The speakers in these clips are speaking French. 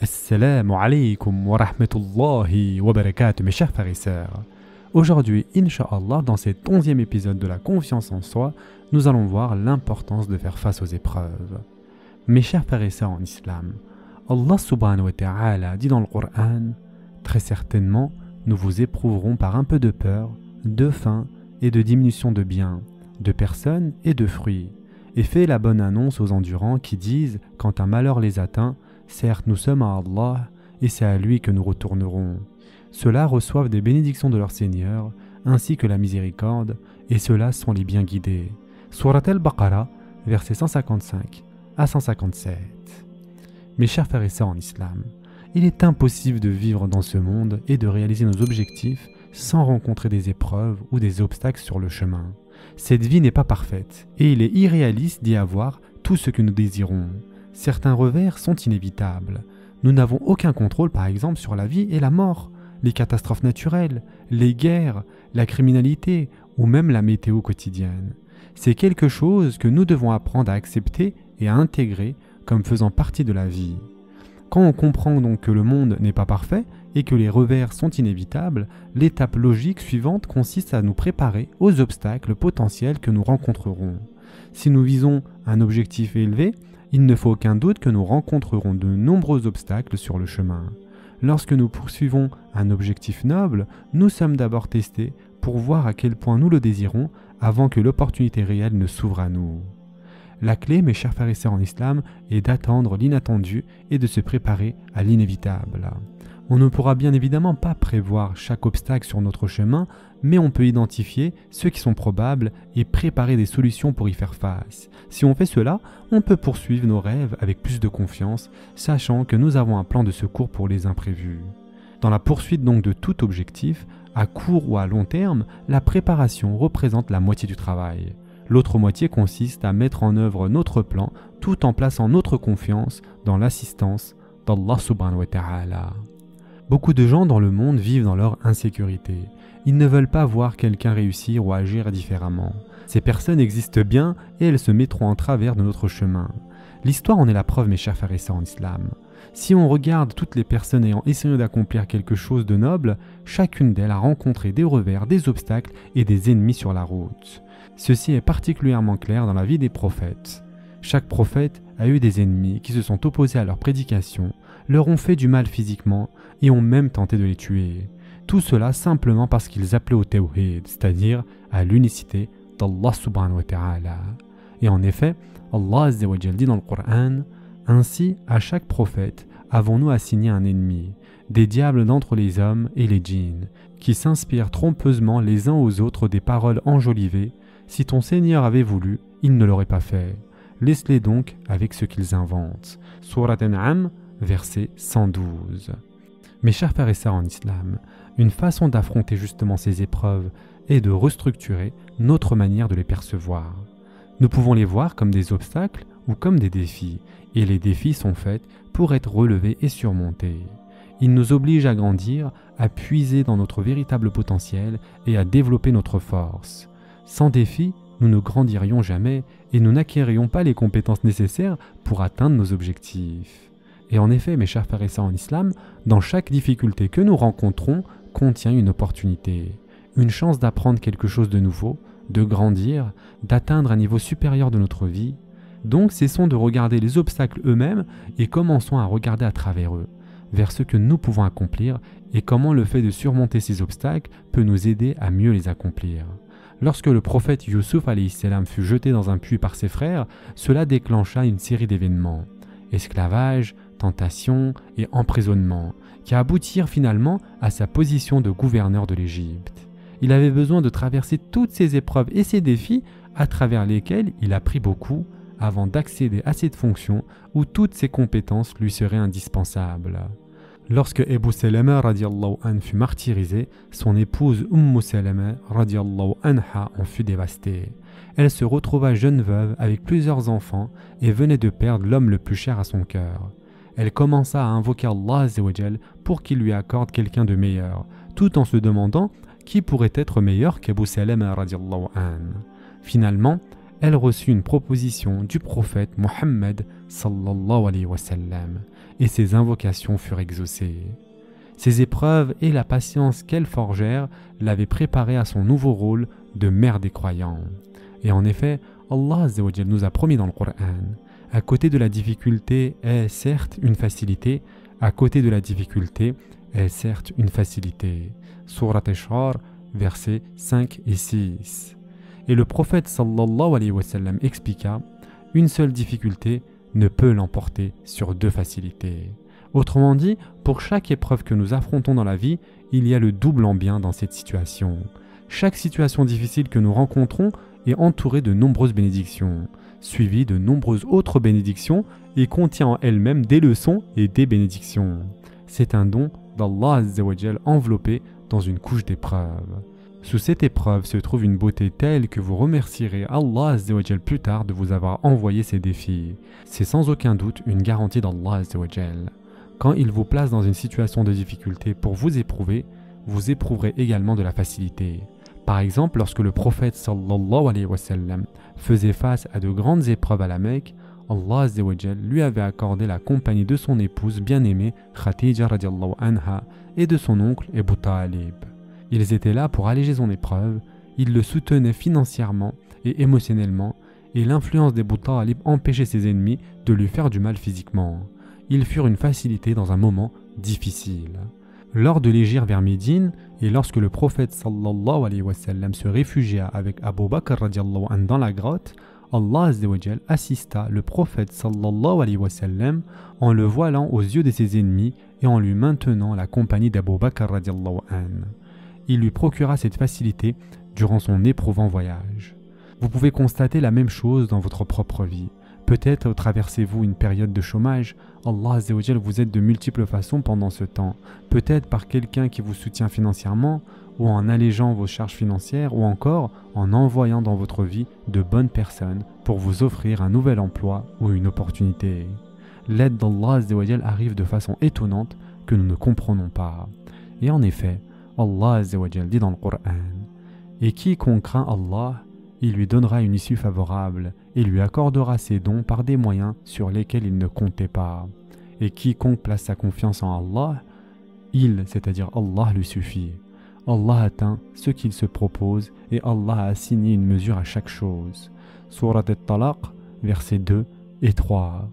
Assalamu alaikum wa rahmatullahi wa barakatuh, mes chers frères et sœurs. Aujourd'hui, Inch'Allah, dans cet 11e épisode de la confiance en soi, nous allons voir l'importance de faire face aux épreuves. Mes chers frères et sœurs en islam, Allah subhanahu wa ta'ala dit dans le Coran: très certainement, nous vous éprouverons par un peu de peur, de faim et de diminution de biens, de personnes et de fruits, et fait la bonne annonce aux endurants qui disent, quand un malheur les atteint: certes, nous sommes à Allah, et c'est à lui que nous retournerons. Ceux-là reçoivent des bénédictions de leur Seigneur, ainsi que la miséricorde, et ceux-là sont les bien guidés. Surat al-Baqarah, versets 155 à 157. Mes chers frères et sœurs en islam, il est impossible de vivre dans ce monde et de réaliser nos objectifs sans rencontrer des épreuves ou des obstacles sur le chemin. Cette vie n'est pas parfaite, et il est irréaliste d'y avoir tout ce que nous désirons. Certains revers sont inévitables. Nous n'avons aucun contrôle par exemple sur la vie et la mort, les catastrophes naturelles, les guerres, la criminalité ou même la météo quotidienne. C'est quelque chose que nous devons apprendre à accepter et à intégrer comme faisant partie de la vie. Quand on comprend donc que le monde n'est pas parfait et que les revers sont inévitables, l'étape logique suivante consiste à nous préparer aux obstacles potentiels que nous rencontrerons. Si nous visons un objectif élevé, il ne faut aucun doute que nous rencontrerons de nombreux obstacles sur le chemin. Lorsque nous poursuivons un objectif noble, nous sommes d'abord testés pour voir à quel point nous le désirons avant que l'opportunité réelle ne s'ouvre à nous. La clé, mes chers frères et sœurs en islam, est d'attendre l'inattendu et de se préparer à l'inévitable. On ne pourra bien évidemment pas prévoir chaque obstacle sur notre chemin, mais on peut identifier ceux qui sont probables et préparer des solutions pour y faire face. Si on fait cela, on peut poursuivre nos rêves avec plus de confiance, sachant que nous avons un plan de secours pour les imprévus. Dans la poursuite donc de tout objectif, à court ou à long terme, la préparation représente la moitié du travail. L'autre moitié consiste à mettre en œuvre notre plan tout en plaçant notre confiance dans l'assistance d'Allah subhanahu wa ta'ala. Beaucoup de gens dans le monde vivent dans leur insécurité. Ils ne veulent pas voir quelqu'un réussir ou agir différemment. Ces personnes existent bien et elles se mettront en travers de notre chemin. L'histoire en est la preuve, mes chers frères et sœurs en islam. Si on regarde toutes les personnes ayant essayé d'accomplir quelque chose de noble, chacune d'elles a rencontré des revers, des obstacles et des ennemis sur la route. Ceci est particulièrement clair dans la vie des prophètes. Chaque prophète a eu des ennemis qui se sont opposés à leur prédication, leur ont fait du mal physiquement et ont même tenté de les tuer. Tout cela simplement parce qu'ils appelaient au tawhid, c'est-à-dire à l'unicité d'Allah subhanahu wa ta'ala. Et en effet, Allah azza wa jal dit dans le Coran: ainsi, à chaque prophète avons-nous assigné un ennemi, des diables d'entre les hommes et les djinns, qui s'inspirent trompeusement les uns aux autres des paroles enjolivées. Si ton Seigneur avait voulu, il ne l'aurait pas fait. Laisse-les donc avec ce qu'ils inventent. Surat An'am, verset 112. Mes chers frères et sœurs en islam, une façon d'affronter justement ces épreuves est de restructurer notre manière de les percevoir. Nous pouvons les voir comme des obstacles ou comme des défis, et les défis sont faits pour être relevés et surmontés. Ils nous obligent à grandir, à puiser dans notre véritable potentiel et à développer notre force. Sans défi, nous ne grandirions jamais et nous n'acquérerions pas les compétences nécessaires pour atteindre nos objectifs. Et en effet, mes chers frères et sœurs en islam, dans chaque difficulté que nous rencontrons contient une opportunité, une chance d'apprendre quelque chose de nouveau, de grandir, d'atteindre un niveau supérieur de notre vie. Donc cessons de regarder les obstacles eux-mêmes et commençons à regarder à travers eux, vers ce que nous pouvons accomplir et comment le fait de surmonter ces obstacles peut nous aider à mieux les accomplir. Lorsque le prophète Youssouf alayhi salam fut jeté dans un puits par ses frères, cela déclencha une série d'événements, esclavage, tentation et emprisonnement, qui aboutirent finalement à sa position de gouverneur de l'Égypte. Il avait besoin de traverser toutes ces épreuves et ces défis à travers lesquels il apprit beaucoup avant d'accéder à cette fonction où toutes ses compétences lui seraient indispensables. Lorsque Abu Salama radiallahu anhu fut martyrisé, son épouse Salama radiallahu anha en fut dévastée. Elle se retrouva jeune veuve avec plusieurs enfants et venait de perdre l'homme le plus cher à son cœur. Elle commença à invoquer Allah azza wa jal pour qu'il lui accorde quelqu'un de meilleur, tout en se demandant qui pourrait être meilleur qu'Abu Salama radiallahu anhu. Finalement, elle reçut une proposition du prophète Mohammed sallallahu alayhi wa sallam. et ses invocations furent exaucées. Ces épreuves et la patience qu'elles forgèrent l'avaient préparée à son nouveau rôle de mère des croyants. Et en effet, Allah Azza wa Jal nous a promis dans le Coran, à côté de la difficulté est certes une facilité, à côté de la difficulté est certes une facilité. Surat Ash-Shar, versets 5 et 6. Et le prophète sallallahu alayhi wa sallam expliqua, une seule difficulté ne peut l'emporter sur deux facilités. Autrement dit, pour chaque épreuve que nous affrontons dans la vie, il y a le double en bien dans cette situation. Chaque situation difficile que nous rencontrons est entourée de nombreuses bénédictions, suivie de nombreuses autres bénédictions et contient en elle-même des leçons et des bénédictions. C'est un don d'Allah Azza wa Jal enveloppé dans une couche d'épreuves. Sous cette épreuve se trouve une beauté telle que vous remercierez Allah Azza wa Jal plus tard de vous avoir envoyé ces défis. C'est sans aucun doute une garantie d'Allah Azza wa Jal. Quand il vous place dans une situation de difficulté pour vous éprouver, vous éprouverez également de la facilité. Par exemple, lorsque le prophète sallallahu alayhi wa sallam faisait face à de grandes épreuves à la Mecque, Allah Azza wa Jal lui avait accordé la compagnie de son épouse bien-aimée Khadija radiallahu anha et de son oncle Abu Talib. Ils étaient là pour alléger son épreuve, ils le soutenaient financièrement et émotionnellement, et l'influence d'Abu Talib empêchait ses ennemis de lui faire du mal physiquement. Ils furent une facilité dans un moment difficile. Lors de l'hégire vers Médine, et lorsque le prophète sallallahu alayhi wa sallam se réfugia avec Abu Bakr radiallahu anhu dans la grotte, Allah Azza wa Jal assista le prophète sallallahu alayhi wa sallam en le voilant aux yeux de ses ennemis et en lui maintenant la compagnie d'Abu Bakr radiallahu anhu. Il lui procura cette facilité durant son éprouvant voyage. Vous pouvez constater la même chose dans votre propre vie. Peut-être traversez-vous une période de chômage. Allah Azza wa Jal vous aide de multiples façons pendant ce temps. Peut-être par quelqu'un qui vous soutient financièrement, ou en allégeant vos charges financières, ou encore en envoyant dans votre vie de bonnes personnes pour vous offrir un nouvel emploi ou une opportunité. L'aide d'Allah Azza wa Jal arrive de façon étonnante que nous ne comprenons pas. Et en effet, Allah Azza wa Jal dit dans le Coran, « Et quiconque craint Allah, il lui donnera une issue favorable et lui accordera ses dons par des moyens sur lesquels il ne comptait pas. Et quiconque place sa confiance en Allah, c'est-à-dire Allah, lui suffit. Allah atteint ce qu'il se propose et Allah a assigné une mesure à chaque chose. » Surat At-Talaq, versets 2 et 3.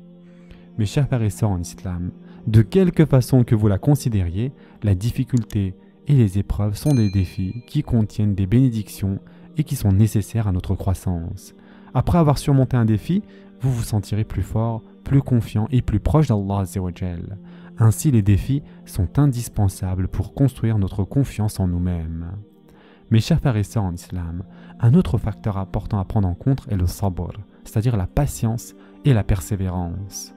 Mes chers frères et sœurs en islam, de quelque façon que vous la considériez, la difficulté et les épreuves sont des défis qui contiennent des bénédictions et qui sont nécessaires à notre croissance. Après avoir surmonté un défi, vous vous sentirez plus fort, plus confiant et plus proche d'Allah Azza wa Jal. Ainsi, les défis sont indispensables pour construire notre confiance en nous-mêmes. Mes chers frères et sœurs en islam, un autre facteur important à prendre en compte est le sabr, c'est-à-dire la patience et la persévérance.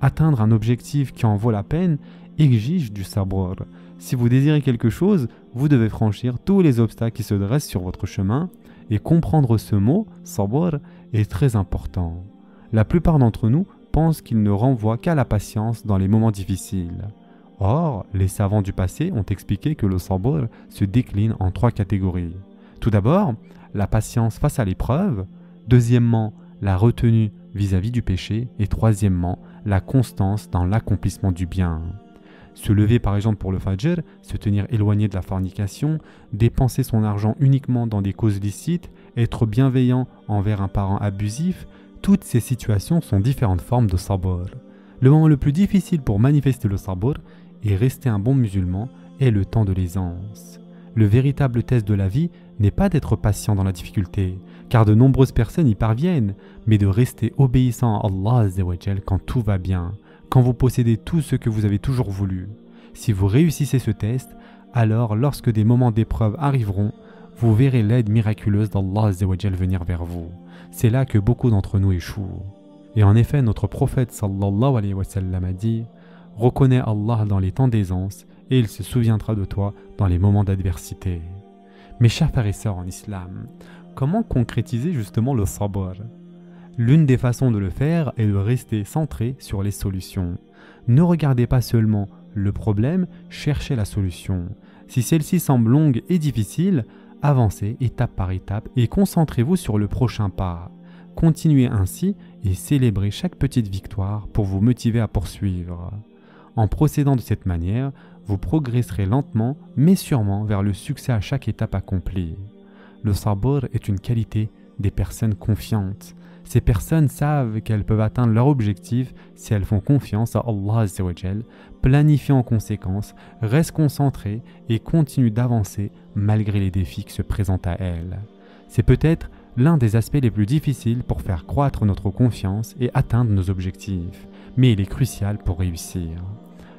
Atteindre un objectif qui en vaut la peine exige du sabr. Si vous désirez quelque chose, vous devez franchir tous les obstacles qui se dressent sur votre chemin, et comprendre ce mot, sabr, est très important. La plupart d'entre nous pensent qu'il ne renvoie qu'à la patience dans les moments difficiles. Or, les savants du passé ont expliqué que le sabr se décline en 3 catégories. Tout d'abord, la patience face à l'épreuve. Deuxièmement, la retenue vis-à-vis du péché. Et troisièmement, la constance dans l'accomplissement du bien. Se lever par exemple pour le fajr, se tenir éloigné de la fornication, dépenser son argent uniquement dans des causes licites, être bienveillant envers un parent abusif, toutes ces situations sont différentes formes de sabr. Le moment le plus difficile pour manifester le sabr et rester un bon musulman est le temps de l'aisance. Le véritable test de la vie n'est pas d'être patient dans la difficulté, car de nombreuses personnes y parviennent, mais de rester obéissant à Allah Azza wa Jal quand tout va bien, quand vous possédez tout ce que vous avez toujours voulu. Si vous réussissez ce test, alors lorsque des moments d'épreuve arriveront, vous verrez l'aide miraculeuse d'Allah Azza wa Jal venir vers vous. C'est là que beaucoup d'entre nous échouent. Et en effet, notre prophète sallallahu alayhi wa sallam a dit « Reconnais Allah dans les temps d'aisance et il se souviendra de toi dans les moments d'adversité. » Mes chers frères et sœurs en islam, comment concrétiser justement le sabr? L'une des façons de le faire est de rester centré sur les solutions. Ne regardez pas seulement le problème, cherchez la solution. Si celle-ci semble longue et difficile, avancez étape par étape et concentrez-vous sur le prochain pas. Continuez ainsi et célébrez chaque petite victoire pour vous motiver à poursuivre. En procédant de cette manière, vous progresserez lentement mais sûrement vers le succès à chaque étape accomplie. Le sabr est une qualité des personnes confiantes. Ces personnes savent qu'elles peuvent atteindre leur objectif si elles font confiance à Allah Azza wa Jal, planifient en conséquence, restent concentrées et continuent d'avancer malgré les défis qui se présentent à elles. C'est peut-être l'un des aspects les plus difficiles pour faire croître notre confiance et atteindre nos objectifs, mais il est crucial pour réussir.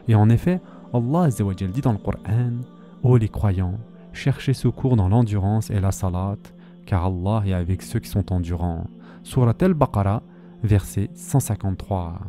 Et en effet, Allah Azza wa Jal dit dans le Coran: « Ô les croyants, cherchez secours dans l'endurance et la salat, car Allah est avec ceux qui sont endurants. » Surat al-Baqarah, verset 153.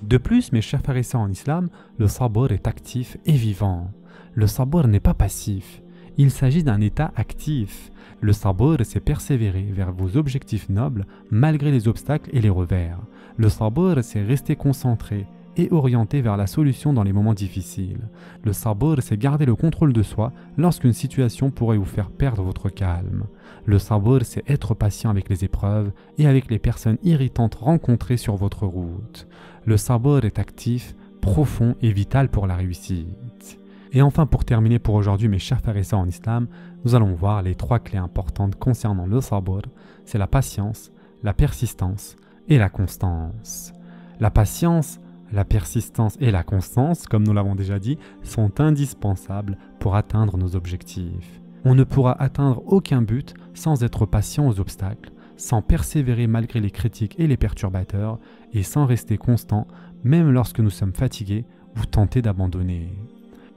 De plus, mes chers frères et sœurs en islam, le sabr est actif et vivant. Le sabr n'est pas passif, il s'agit d'un état actif. Le sabr, c'est persévérer vers vos objectifs nobles malgré les obstacles et les revers. Le sabr, c'est rester concentré et orienté vers la solution dans les moments difficiles. Le sabr, c'est garder le contrôle de soi lorsqu'une situation pourrait vous faire perdre votre calme. Le sabr, c'est être patient avec les épreuves et avec les personnes irritantes rencontrées sur votre route. Le sabr est actif, profond et vital pour la réussite. Et enfin, pour terminer pour aujourd'hui, mes chers frères et sœurs en islam, nous allons voir les 3 clés importantes concernant le sabr. C'est la patience, la persistance et la constance. La patience, la persistance et la constance, comme nous l'avons déjà dit, sont indispensables pour atteindre nos objectifs. On ne pourra atteindre aucun but sans être patient aux obstacles, sans persévérer malgré les critiques et les perturbateurs, et sans rester constant même lorsque nous sommes fatigués ou tentés d'abandonner.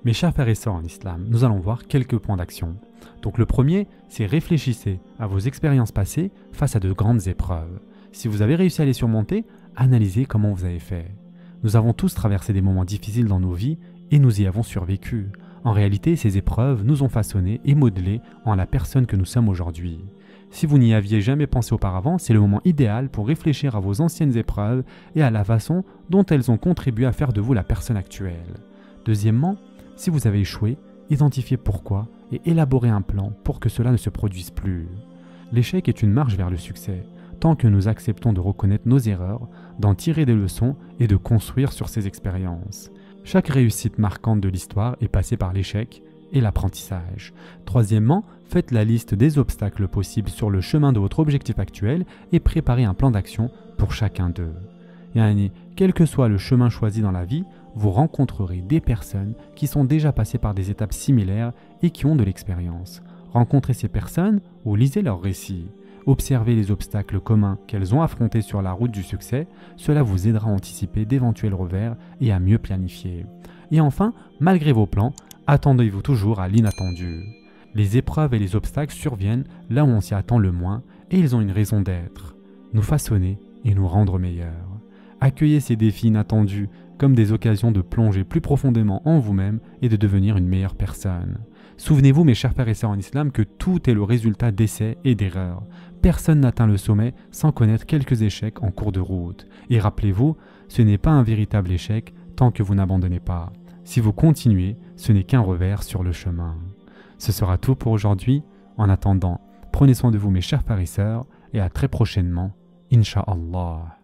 Mes chers frères et sœurs en islam, nous allons voir quelques points d'action. Donc le premier, c'est réfléchissez à vos expériences passées face à de grandes épreuves. Si vous avez réussi à les surmonter, analysez comment vous avez fait. Nous avons tous traversé des moments difficiles dans nos vies et nous y avons survécu. En réalité, ces épreuves nous ont façonnés et modelés en la personne que nous sommes aujourd'hui. Si vous n'y aviez jamais pensé auparavant, c'est le moment idéal pour réfléchir à vos anciennes épreuves et à la façon dont elles ont contribué à faire de vous la personne actuelle. Deuxièmement, si vous avez échoué, identifiez pourquoi et élaborez un plan pour que cela ne se produise plus. L'échec est une marche vers le succès, tant que nous acceptons de reconnaître nos erreurs, d'en tirer des leçons et de construire sur ces expériences. Chaque réussite marquante de l'histoire est passée par l'échec et l'apprentissage. Troisièmement, faites la liste des obstacles possibles sur le chemin de votre objectif actuel et préparez un plan d'action pour chacun d'eux. Quel que soit le chemin choisi dans la vie, vous rencontrerez des personnes qui sont déjà passées par des étapes similaires et qui ont de l'expérience. Rencontrez ces personnes ou lisez leurs récits. Observez les obstacles communs qu'elles ont affrontés sur la route du succès, cela vous aidera à anticiper d'éventuels revers et à mieux planifier. Et enfin, malgré vos plans, attendez-vous toujours à l'inattendu. Les épreuves et les obstacles surviennent là où on s'y attend le moins et ils ont une raison d'être, nous façonner et nous rendre meilleurs. Accueillez ces défis inattendus comme des occasions de plonger plus profondément en vous-même et de devenir une meilleure personne. Souvenez-vous, mes chers frères et sœurs en islam, que tout est le résultat d'essais et d'erreurs. Personne n'atteint le sommet sans connaître quelques échecs en cours de route. Et rappelez-vous, ce n'est pas un véritable échec tant que vous n'abandonnez pas. Si vous continuez, ce n'est qu'un revers sur le chemin. Ce sera tout pour aujourd'hui. En attendant, prenez soin de vous, mes chers frères et sœurs, et à très prochainement, Inch'Allah.